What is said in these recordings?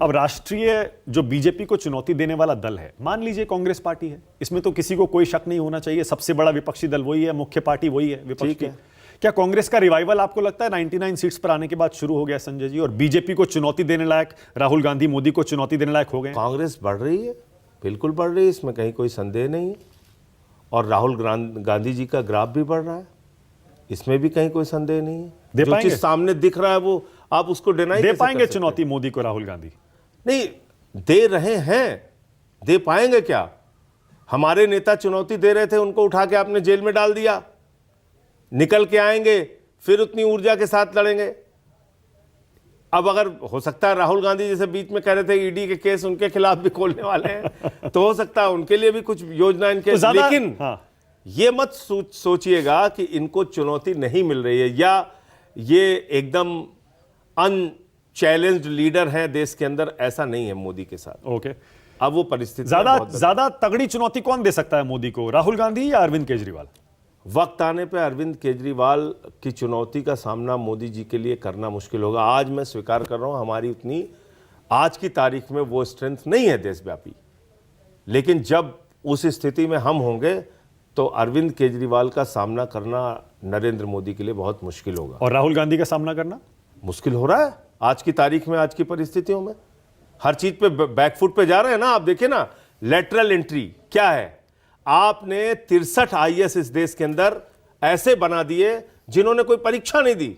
अब राष्ट्रीय जो बीजेपी को चुनौती देने वाला दल है, मान लीजिए कांग्रेस पार्टी है, इसमें तो किसी को कोई शक नहीं होना चाहिए, सबसे बड़ा विपक्षी दल वही है, मुख्य पार्टी वही है विपक्ष की। क्या कांग्रेस का रिवाइवल आपको लगता है 99 सीट्स पर आने के बाद शुरू हो गया संजय जी, और बीजेपी को चुनौती देने लायक राहुल गांधी मोदी को चुनौती देने लायक हो गए? कांग्रेस बढ़ रही है, बिल्कुल बढ़ रही है, इसमें कहीं कोई संदेह नहीं है। और राहुल गांधी जी का ग्राफ भी बढ़ रहा है, इसमें भी कहीं कोई संदेह नहीं है। जो चीज सामने दिख रहा है वो आप उसको डिनाई दे पाएंगे चुनौती मोदी को राहुल गांधी? नहीं दे रहे हैं, दे पाएंगे क्या? हमारे नेता चुनौती दे रहे थे, उनको उठा के आपने जेल में डाल दिया, निकल के आएंगे फिर उतनी ऊर्जा के साथ लड़ेंगे। अब अगर हो सकता है राहुल गांधी जैसे बीच में कह रहे थे ईडी के केस उनके खिलाफ भी खोलने वाले हैं तो हो सकता है उनके लिए भी कुछ योजना इनके, तो लेकिन ये मत सोचिएगा कि इनको चुनौती नहीं मिल रही है या ये एकदम अनचैलेंज्ड लीडर हैं देश के अंदर, ऐसा नहीं है मोदी के साथ। ओके, अब वो परिस्थिति ज्यादा तगड़ी चुनौती कौन दे सकता है मोदी को, राहुल गांधी या अरविंद केजरीवाल? वक्त आने पे अरविंद केजरीवाल की चुनौती का सामना मोदी जी के लिए करना मुश्किल होगा। आज मैं स्वीकार कर रहा हूं हमारी उतनी आज की तारीख में वो स्ट्रेंथ नहीं है देशव्यापी, लेकिन जब उस स्थिति में हम होंगे तो अरविंद केजरीवाल का सामना करना नरेंद्र मोदी के लिए बहुत मुश्किल होगा। और राहुल गांधी का सामना करना मुश्किल हो रहा है आज की तारीख में, आज की परिस्थितियों में हर चीज पे बैकफुट पे जा रहे हैं ना। आप देखिए ना, लेटरल एंट्री क्या है, आपने 63 आईएएस इस देश के अंदर ऐसे बना दिए जिन्होंने कोई परीक्षा नहीं दी।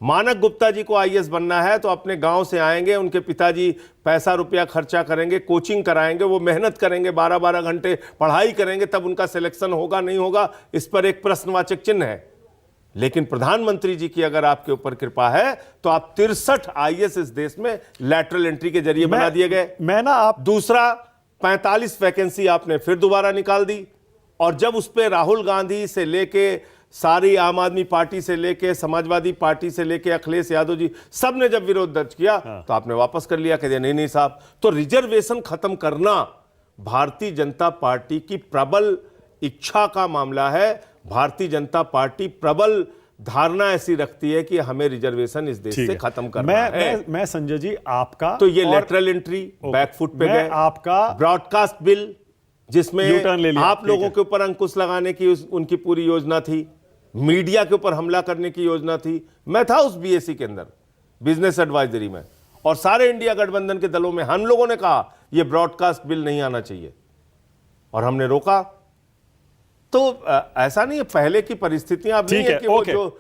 मानक गुप्ता जी को आईएएस बनना है तो अपने गांव से आएंगे, उनके पिताजी पैसा रुपया खर्चा करेंगे, कोचिंग कराएंगे, वो मेहनत करेंगे, 12-12 घंटे पढ़ाई करेंगे, तब उनका सिलेक्शन होगा नहीं होगा इस पर एक प्रश्नवाचक चिन्ह है। लेकिन प्रधानमंत्री जी की अगर आपके ऊपर कृपा है तो आप 63 आईएएस इस देश में लेटरल एंट्री के जरिए बना दिए गए। मैं ना आप दूसरा 45 वैकेंसी आपने फिर दोबारा निकाल दी, और जब उस पर राहुल गांधी से लेके सारी आम आदमी पार्टी से लेके समाजवादी पार्टी से लेके अखिलेश यादव जी सब ने जब विरोध दर्ज किया तो आपने वापस कर लिया, कह दिया नहीं साहब। तो रिजर्वेशन खत्म करना भारतीय जनता पार्टी की प्रबल इच्छा का मामला है। भारतीय जनता पार्टी प्रबल धारणा ऐसी रखती है कि हमें रिजर्वेशन इस देश से खत्म करना है। मैं संजय जी आपका तो ये लेटरल एंट्री बैकफुट पे गए, आपका ब्रॉडकास्ट बिल जिसमें आप लोगों के ऊपर अंकुश लगाने की उनकी पूरी योजना थी, मीडिया के ऊपर हमला करने की योजना थी। मैं था उस बीएससी के अंदर बिजनेस एडवाइजरी में, और सारे इंडिया गठबंधन के दलों में हम लोगों ने कहा यह ब्रॉडकास्ट बिल नहीं आना चाहिए, और हमने रोका। तो ऐसा नहीं है, पहले की परिस्थितियां अब नहीं है कि वो जो